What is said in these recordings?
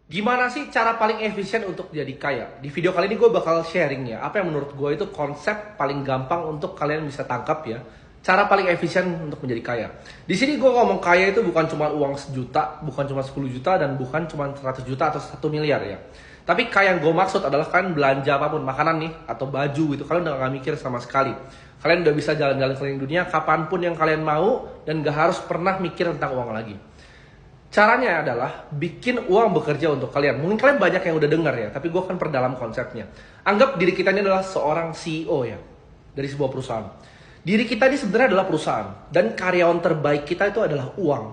Gimana sih cara paling efisien untuk jadi kaya? Di video kali ini gue bakal sharing ya, apa yang menurut gue itu konsep paling gampang untuk kalian bisa tangkap ya. Cara paling efisien untuk menjadi kaya. Di sini gue ngomong kaya itu bukan cuma uang sejuta, bukan cuma 10 juta, dan bukan cuma 100 juta atau 1 miliar ya. Tapi kaya yang gue maksud adalah kalian belanja apapun, makanan nih, atau baju gitu, kalian udah gak mikir sama sekali. Kalian udah bisa jalan-jalan keliling dunia kapanpun yang kalian mau, dan gak harus pernah mikir tentang uang lagi. Caranya adalah bikin uang bekerja untuk kalian. Mungkin kalian banyak yang udah dengar ya, tapi gue akan perdalam konsepnya. Anggap diri kita ini adalah seorang CEO ya, dari sebuah perusahaan. Diri kita ini sebenarnya adalah perusahaan, dan karyawan terbaik kita itu adalah uang.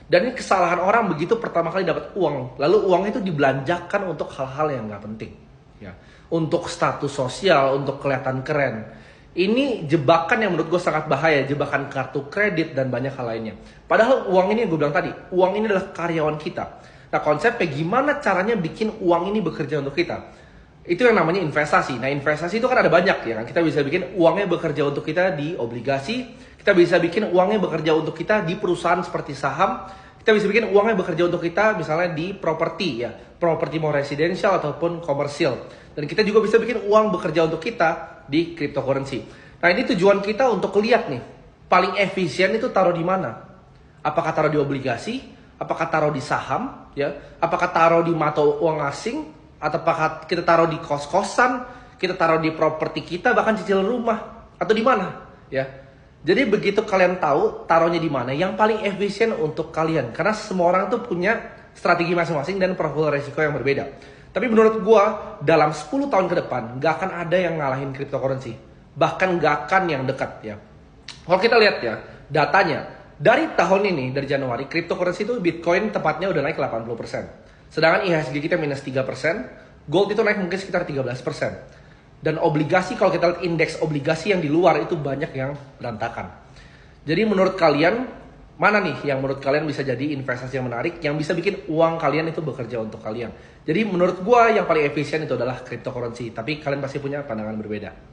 Dan ini kesalahan orang begitu pertama kali dapat uang, lalu uang itu dibelanjakan untuk hal-hal yang gak penting. Ya, untuk status sosial, untuk kelihatan keren. Ini jebakan yang menurut gue sangat bahaya, jebakan kartu kredit dan banyak hal lainnya. Padahal uang ini gue bilang tadi, uang ini adalah karyawan kita. Nah konsepnya gimana caranya bikin uang ini bekerja untuk kita? Itu yang namanya investasi. Nah investasi itu kan ada banyak ya kan. Kita bisa bikin uangnya bekerja untuk kita di obligasi. Kita bisa bikin uangnya bekerja untuk kita di perusahaan seperti saham. Kita bisa bikin uangnya bekerja untuk kita misalnya di properti ya. Properti mau residential ataupun komersial. Dan kita juga bisa bikin uang bekerja untuk kita di cryptocurrency. Nah ini tujuan kita untuk lihat nih, paling efisien itu taruh di mana? Apakah taruh di obligasi? Apakah taruh di saham? Ya? Apakah taruh di mata uang asing? Atau apakah kita taruh di kos-kosan? Kita taruh di properti kita, bahkan cicilan rumah? Atau di mana? Ya. Jadi begitu kalian tahu taruhnya di mana, yang paling efisien untuk kalian. Karena semua orang tuh punya strategi masing-masing dan profil resiko yang berbeda. Tapi menurut gua dalam 10 tahun ke depan gak akan ada yang ngalahin cryptocurrency. Bahkan gak akan yang dekat ya. Kalau kita lihat ya datanya, dari tahun ini, dari Januari, cryptocurrency itu Bitcoin tepatnya udah naik 80%. Sedangkan IHSG kita minus 3%, gold itu naik mungkin sekitar 13%. Dan obligasi, kalau kita lihat indeks obligasi yang di luar itu banyak yang berantakan. Jadi menurut kalian, mana nih yang menurut kalian bisa jadi investasi yang menarik, yang bisa bikin uang kalian itu bekerja untuk kalian? Jadi menurut gua yang paling efisien itu adalah cryptocurrency, tapi kalian pasti punya pandangan berbeda.